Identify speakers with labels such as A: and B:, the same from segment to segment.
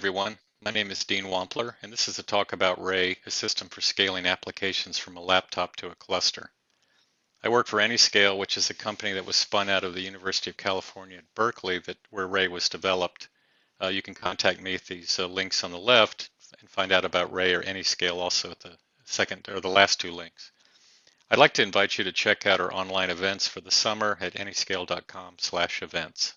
A: everyone. My name is Dean Wampler, and this is a talk about Ray, a system for scaling applications from a laptop to a cluster. I work for Anyscale, which is a company that was spun out of the University of California at Berkeley, where Ray was developed. You can contact me at these links on the left and find out about Ray or Anyscale also at the last two links. I'd like to invite you to check out our online events for the summer at anyscale.com/events.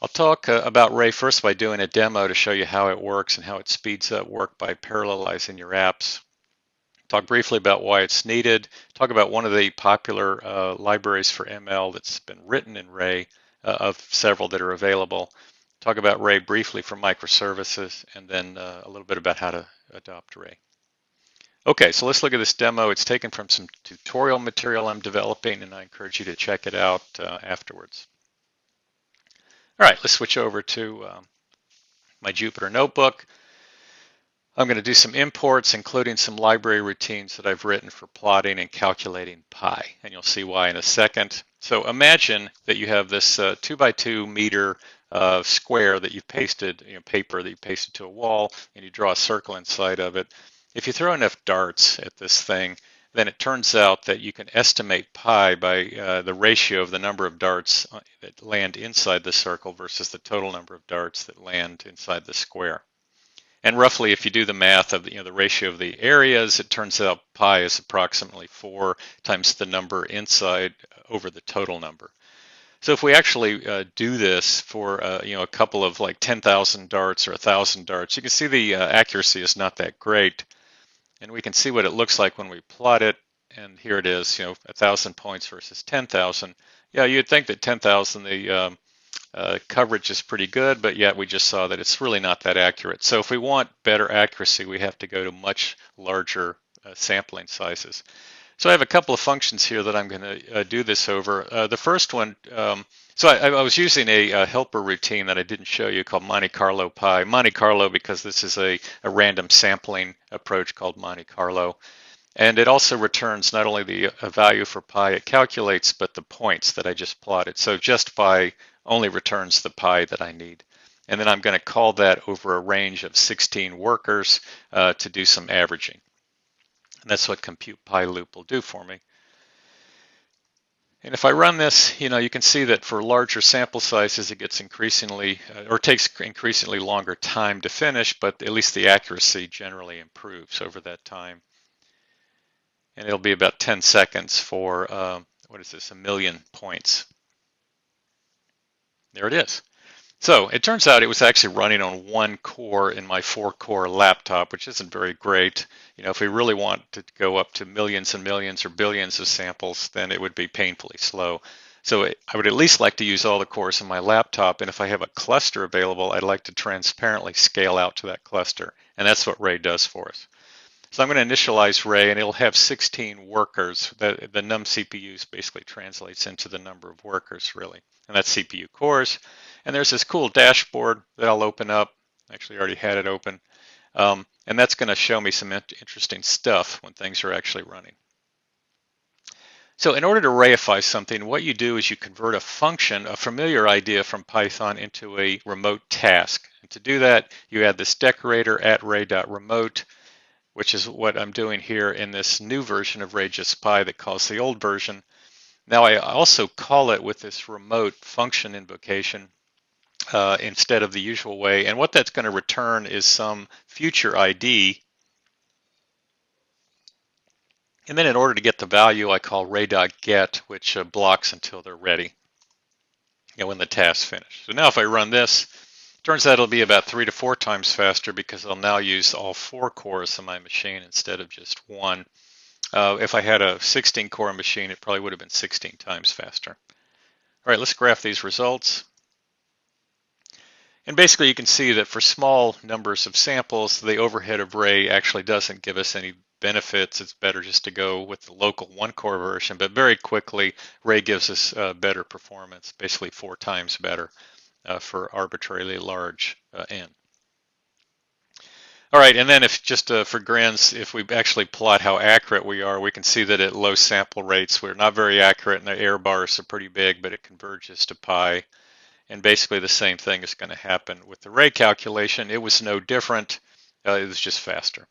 A: I'll talk about Ray first by doing a demo to show you how it works and how it speeds up work by parallelizing your apps. Talk briefly about why it's needed. Talk about one of the popular libraries for ML that's been written in Ray, of several that are available. Talk about Ray briefly for microservices, and then a little bit about how to adopt Ray. Okay, so let's look at this demo. It's taken from some tutorial material I'm developing, and I encourage you to check it out afterwards. All right, let's switch over to my Jupyter notebook. I'm going to do some imports, including some library routines that I've written for plotting and calculating pi, and you'll see why in a second. So imagine that you have this 2x2 meter square that you've pasted, paper that you pasted to a wall, and you draw a circle inside of it. If you throw enough darts at this thing, then it turns out that you can estimate pi by the ratio of the number of darts that land inside the circle versus the total number of darts that land inside the square. And roughly, if you do the math of the ratio of the areas, it turns out pi is approximately 4 times the number inside over the total number. So if we actually do this for a couple of like 10,000 darts or 1,000 darts, you can see the accuracy is not that great. And we can see what it looks like when we plot it. And here it is, 1,000 points versus 10,000. Yeah, you'd think that 10,000, the coverage is pretty good, but yet we just saw that it's really not that accurate. So if we want better accuracy, we have to go to much larger sampling sizes. So I have a couple of functions here that I'm going to do this over. The first one, so I was using a helper routine that I didn't show you called Monte Carlo pi. Monte Carlo because this is a random sampling approach called Monte Carlo. And it also returns not only the value for pi it calculates, but the points that I just plotted. So just pi only returns the pi that I need. And then I'm going to call that over a range of 16 workers to do some averaging. And that's what compute pi loop will do for me. And if I run this, you can see that for larger sample sizes, it gets increasingly, or takes increasingly longer time to finish, but at least the accuracy generally improves over that time. And it'll be about 10 seconds for, what is this, 1 million points. There it is. So it turns out it was actually running on 1 core in my 4-core laptop, which isn't very great. If we really want to go up to millions and millions or billions of samples, then it would be painfully slow. So I would at least like to use all the cores in my laptop, and if I have a cluster available, I'd like to transparently scale out to that cluster, and that's what Ray does for us. So I'm going to initialize Ray, and it'll have 16 workers. The num CPUs basically translates into the number of workers, really, and that's CPU cores. And there's this cool dashboard that I'll open up. Actually, I already had it open. And that's going to show me some interesting stuff when things are actually running. So in order to Rayify something, what you do is you convert a function, a familiar idea from Python, into a remote task. And to do that, you add this decorator at ray.remote, which is what I'm doing here in this new version of ray.pi that calls the old version. Now I also call it with this remote function invocation instead of the usual way. And what that's going to return is some future ID. And then in order to get the value, I call ray.get, which blocks until they're ready, when the task's finished. So now if I run this, turns out it'll be about 3 to 4 times faster because I'll now use all 4 cores on my machine instead of just 1. If I had a 16-core machine, it probably would have been 16 times faster. All right, let's graph these results. And basically, you can see that for small numbers of samples, the overhead of Ray actually doesn't give us any benefits. It's better just to go with the local 1-core version, but very quickly, Ray gives us better performance, basically 4 times better for arbitrarily large n. All right, and then if just for grins, if we actually plot how accurate we are, we can see that at low sample rates, we're not very accurate, and the error bars are pretty big, but it converges to pi. And basically the same thing is going to happen with the array calculation. It was no different. It was just faster.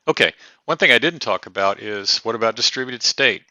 A: Okay, one thing I didn't talk about is what about distributed state?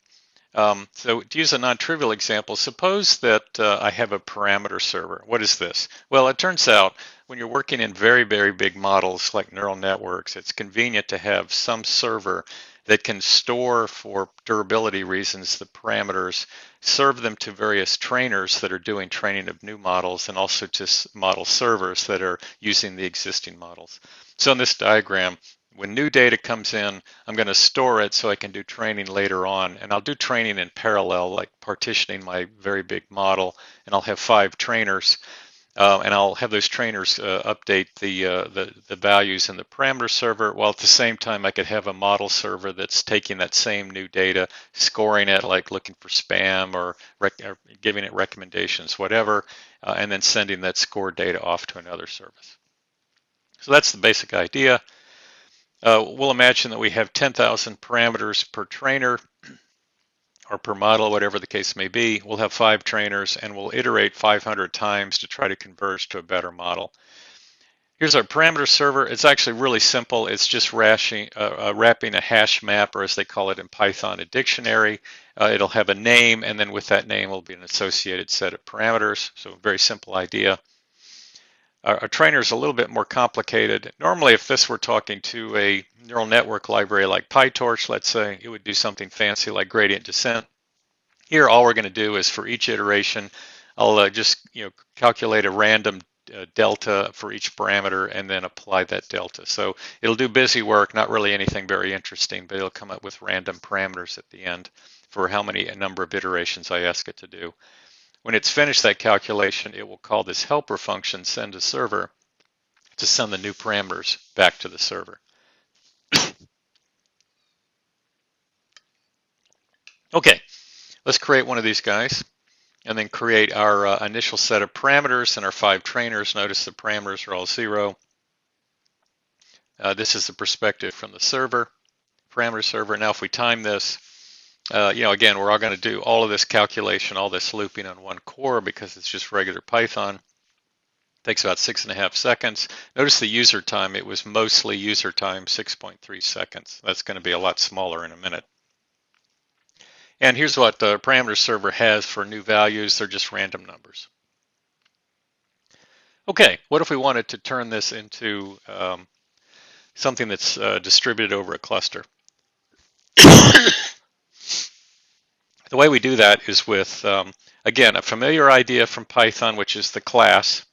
A: So to use a non-trivial example, suppose that I have a parameter server. What is this? Well, it turns out when you're working in very, very big models like neural networks, it's convenient to have some server that can store, for durability reasons, the parameters, serve them to various trainers that are doing training of new models, and also to model servers that are using the existing models. So in this diagram, when new data comes in, I'm going to store it so I can do training later on. And I'll do training in parallel, like partitioning my very big model. And I'll have 5 trainers. And I'll have those trainers update the values in the parameter server, while at the same time I could have a model server that's taking that same new data, scoring it, like looking for spam or giving it recommendations, whatever, and then sending that scored data off to another service. So that's the basic idea. We'll imagine that we have 10,000 parameters per trainer or per model, whatever the case may be. We'll have 5 trainers and we'll iterate 500 times to try to converge to a better model. Here's our parameter server. It's actually really simple. It's just wrapping a hash map, or as they call it in Python, a dictionary. It'll have a name, and then with that name will be an associated set of parameters. So a very simple idea. Our trainer is a little bit more complicated. Normally, if this were talking to a neural network library like PyTorch, let's say, it would do something fancy like gradient descent. Here, all we're going to do is for each iteration, I'll just calculate a random delta for each parameter and then apply that delta. So it'll do busy work, not really anything very interesting, but it'll come up with random parameters at the end for how many number of iterations I ask it to do. When it's finished that calculation, it will call this helper function, send to server, to send the new parameters back to the server. Okay, let's create one of these guys and then create our initial set of parameters and our 5 trainers. Notice the parameters are all 0. This is the perspective from the server, parameter server. Now if we time this, again, we're all going to do all of this calculation, all this looping on one core because it's just regular Python. It takes about 6.5 seconds. Notice the user time. It was mostly user time, 6.3 seconds. That's going to be a lot smaller in a minute. And here's what the parameter server has for new values. They're just random numbers. Okay, what if we wanted to turn this into something that's distributed over a cluster? The way we do that is with, again, a familiar idea from Python, which is the class.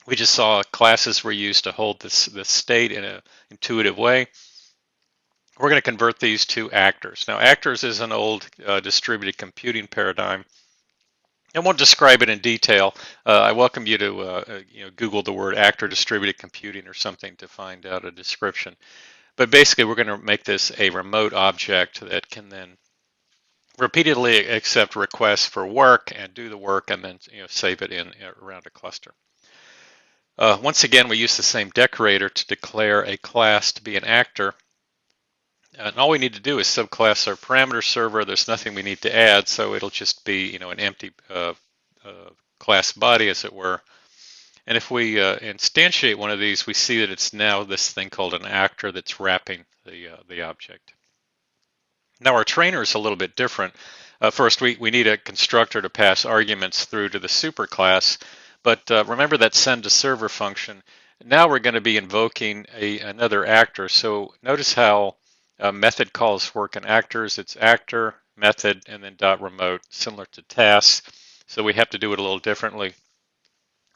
A: We just saw classes were used to hold this state in an intuitive way. We're going to convert these to actors. Now, actors is an old distributed computing paradigm. I won't describe it in detail. I welcome you to Google the word actor distributed computing or something to find out a description. But basically, we're going to make this a remote object that can then repeatedly accept requests for work and do the work and then save it in around a cluster. Once again, we use the same decorator to declare a class to be an actor. And all we need to do is subclass our parameter server. There's nothing we need to add, so it'll just be an empty class body, as it were. And if we instantiate one of these, we see that it's now this thing called an actor that's wrapping the object. Now our trainer is a little bit different. First, we need a constructor to pass arguments through to the superclass. But remember that send to server function. Now we're going to be invoking another actor. So notice how method calls work in actors. It's actor, method, and then .remote, similar to tasks. So we have to do it a little differently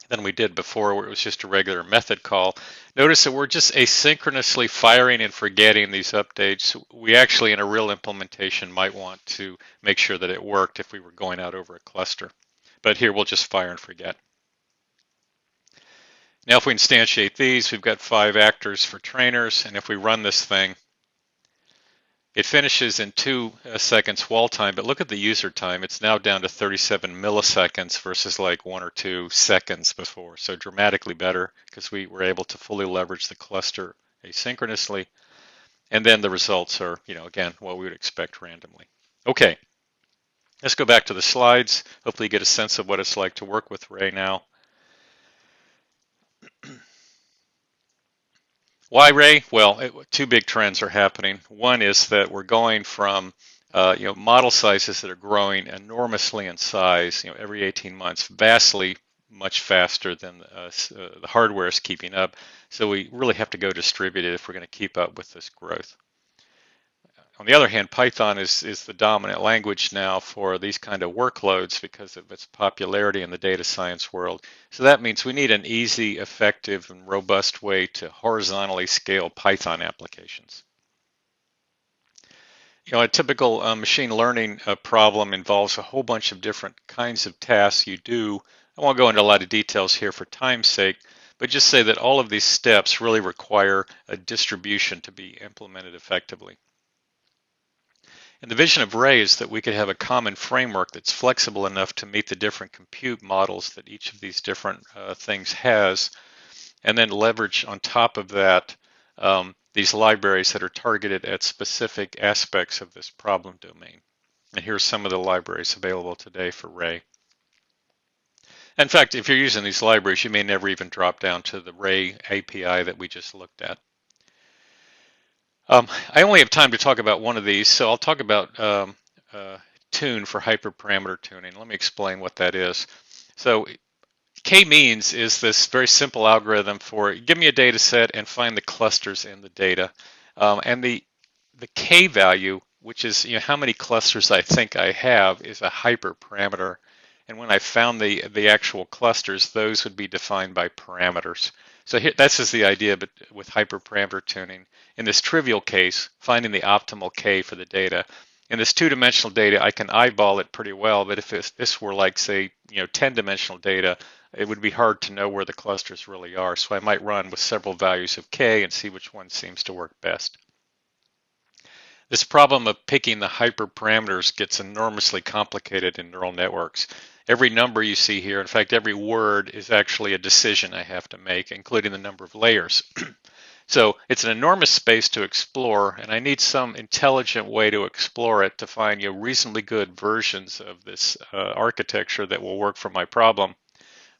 A: than we did before, where it was just a regular method call. Notice that we're just asynchronously firing and forgetting these updates. We actually, in a real implementation, might want to make sure that it worked if we were going out over a cluster. But here we'll just fire and forget. Now if we instantiate these, we've got 5 actors for trainers, and if we run this thing, it finishes in 2 seconds wall time, but look at the user time. It's now down to 37 milliseconds versus like 1 or 2 seconds before. So dramatically better because we were able to fully leverage the cluster asynchronously. And then the results are, again, what we would expect randomly. Okay, Let's go back to the slides. Hopefully you get a sense of what it's like to work with Ray now. Why Ray? Well, two big trends are happening. One is that we're going from model sizes that are growing enormously in size, every 18 months, vastly much faster than the hardware is keeping up. So we really have to go distributed if we're going to keep up with this growth. On the other hand, Python is the dominant language now for these kind of workloads because of its popularity in the data science world. So that means we need an easy, effective, and robust way to horizontally scale Python applications. A typical machine learning problem involves a whole bunch of different kinds of tasks you do. I won't go into a lot of details here for time's sake, but just say that all of these steps really require a distribution to be implemented effectively. And the vision of Ray is that we could have a common framework that's flexible enough to meet the different compute models that each of these different things has, and then leverage on top of that these libraries that are targeted at specific aspects of this problem domain. And here's some of the libraries available today for Ray. In fact, if you're using these libraries, you may never even drop down to the Ray API that we just looked at. I only have time to talk about one of these, so I'll talk about tune for hyperparameter tuning. Let me explain what that is. So k-means is this very simple algorithm for give me a data set and find the clusters in the data. And the k value, which is how many clusters I think I have, is a hyperparameter. And when I found the actual clusters, those would be defined by parameters. So here, that's just the idea, but with hyperparameter tuning. In this trivial case, finding the optimal k for the data. In this two-dimensional data, I can eyeball it pretty well, but if this were like, say, 10-dimensional data, it would be hard to know where the clusters really are. So I might run with several values of k and see which one seems to work best. This problem of picking the hyperparameters gets enormously complicated in neural networks. Every number you see here, in fact, every word is actually a decision I have to make, including the number of layers. So it's an enormous space to explore, and I need some intelligent way to explore it to find reasonably good versions of this architecture that will work for my problem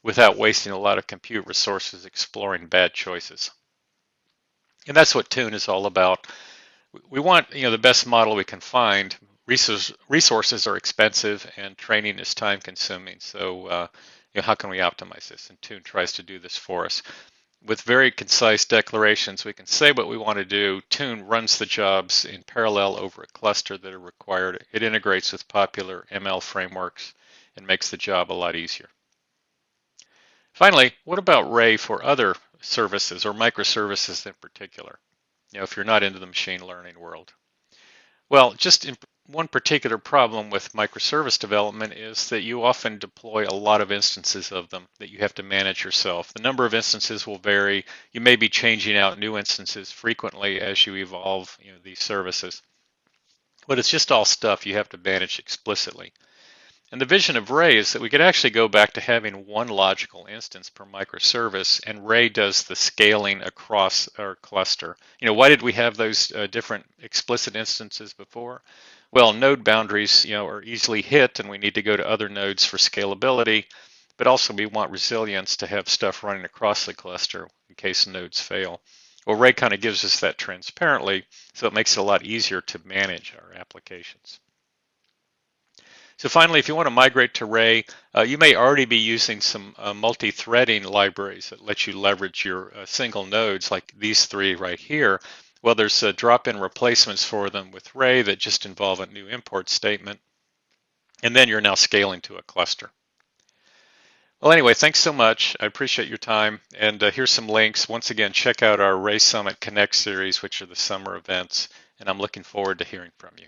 A: without wasting a lot of compute resources exploring bad choices. And that's what Tune is all about. We want the best model we can find. Resources are expensive and training is time consuming. So how can we optimize this? And Tune tries to do this for us. With very concise declarations, we can say what we want to do. Tune runs the jobs in parallel over a cluster that are required. It integrates with popular ML frameworks and makes the job a lot easier. Finally, what about Ray for other services or microservices in particular? If you're not into the machine learning world. Well, just one particular problem with microservice development is that you often deploy a lot of instances of them that you have to manage yourself. The number of instances will vary. You may be changing out new instances frequently as you evolve these services. But it's just all stuff you have to manage explicitly. And the vision of Ray is that we could actually go back to having one logical instance per microservice, and Ray does the scaling across our cluster. Why did we have those different explicit instances before? Well, node boundaries, are easily hit, and we need to go to other nodes for scalability, but also we want resilience to have stuff running across the cluster in case nodes fail. Well, Ray kind of gives us that transparently, so it makes it a lot easier to manage our applications. So finally, if you want to migrate to Ray, you may already be using some multi-threading libraries that let you leverage your single nodes like these three right here. Well, there's drop-in replacements for them with Ray that just involve a new import statement. And then you're now scaling to a cluster. Well, anyway, thanks so much. I appreciate your time. And here's some links. Once again, check out our Ray Summit Connect series, which are the summer events. And I'm looking forward to hearing from you.